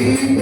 Yeah.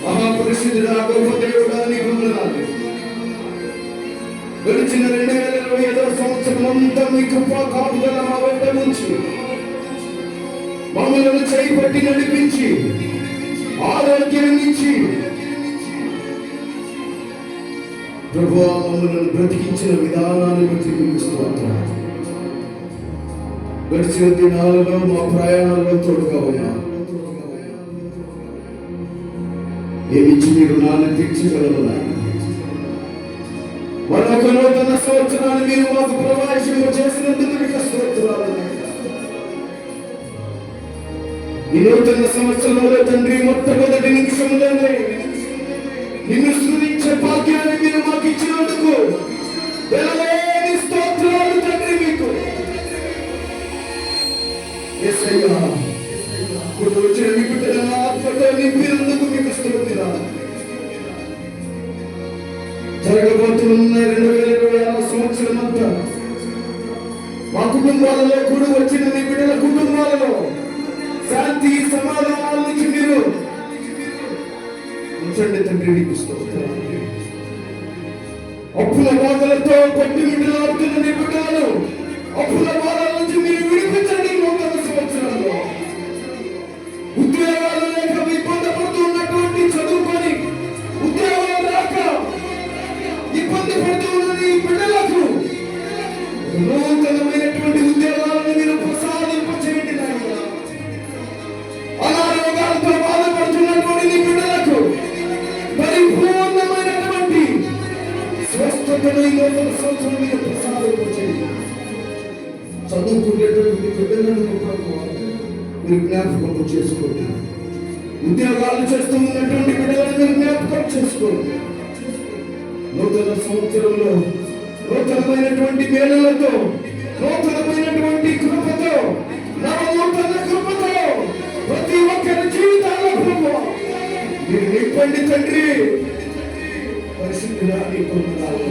మహాపురుషుడు గొప్ప దేవుడా నీకు వందనాలు. గడిచిన 2025 సంవత్సరం అంతా మీ కృపా కాపుదల మా వెంట నుంచి మమ్మల్ని చేయి పట్టి నడిపించి ఆరోగ్యాన్ని ఇచ్చి ప్రభువా మమ్మల్ని బ్రతికించిన విధానాన్ని బట్టి మీకు స్తోత్రాలు. గడిచిన దినాలలో మా ప్రయాణంలో తోడుగా ఉన్నా ఏమిచ్చి మీ రుణాన్ని తీర్చగలరు నాయన. మరొక నూతన సంవత్సరాన్ని మీరు మాకు ప్రవేశం చేసినందుకు మీకు స్తోత్రాలు. ఈ నూతన సంవత్సరంలో తండ్రి మొట్టమొదటి నిమిషంలోనే నిన్ను స్తుతించే భాగ్యాన్ని మీరు మాకు ఇచ్చినందుకు వెలలేని స్తోత్రాలు తండ్రి మీకు. యేసయ్యా వచ్చిన మీ బిడ్డల ఆత్మతో నింపినందుకు మీకు స్తోత్రాలు. జరగబోతున్న 2026 సంవత్సరం అంతా మా కుటుంబాలలో కూడి వచ్చిన మీ బిడ్డల కుటుంబాలలో శాంతి సమాధానాల నుంచి మీరు ఉంచండి తండ్రి. నీకు స్తోత్రం. అప్పుల బాధలతో కొట్టుమిట్టాడుతున్న మీ బిడ్డలను అప్పుల బాధల నుంచి మీరు విడిపించండి. నూతన సంవత్సరంలో ఉద్యోగాలు లేక ఇబ్బంది పడుతున్నటువంటి చదువుకొని ఉద్యోగాలు రాక ఇబ్బంది పడుతున్న ఈ బిడ్డలకు నూతనమైనటువంటి ఉద్యోగాలను మీరు ప్రసాదింపచేయండి నాయన. అనారోగ్యాలతో బాధపడుతున్నటువంటి ఈ బిడ్డలకు పరిపూర్ణమైనటువంటి స్వస్థతను ఈ నూతన సంవత్సరం మీరు ప్రసాదింపచేయండి. చదువుకునేటువంటి బిడ్డలను మీరు జ్ఞాపకం చేసుకోండి. ఉద్యోగాలు చేస్తూ ఉన్నటువంటి బిడ్డలను మీరు జ్ఞాపకం చేసుకోండి. నూతన సంవత్సరంలో నూతనమైనటువంటి మేలులతో నూతనమైనటువంటి కృపతో నూతన కృపతో ప్రతి ఒక్కరి జీవితాల్లో ప్రభువా మీరు నింపండి తండ్రి. పరిశుద్ధుడా నీ పొందాలి.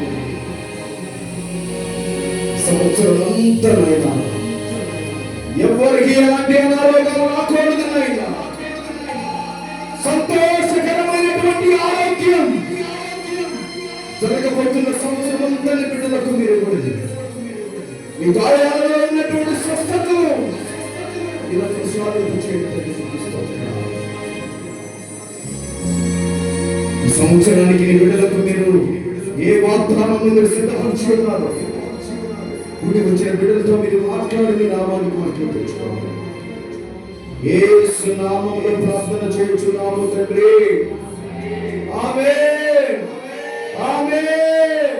సంవత్సరం అంతా నాయనా ఎవరికి ఎలాంటి అనారోగ్యాలు రాకూడదు నాయనా. సంతోషకరమైనటువంటి ఆరోగ్యం జరగబోతున్న సంవత్సరం అంతా బిడ్డలకు మీరు ఇవ్వండి. మీ గాయాలలో ఉన్నటువంటి స్వస్థతను ఇలా ప్రసాదించేయండి. ఈ సంవత్సరానికి నీ బిడ్డలకు మీరు ఏ వాగ్దానం మీరు సిద్ధపరిచి ఉన్నారు. కూడి వచ్చిన బిడ్డలతో మీరు మాట్లాడి మీ నామానికి మాట్లాడుకోవాలి. యేసు నామములో ప్రార్థన చేయుచున్నాము తండ్రి. ఆమేన్. ఆమేన్.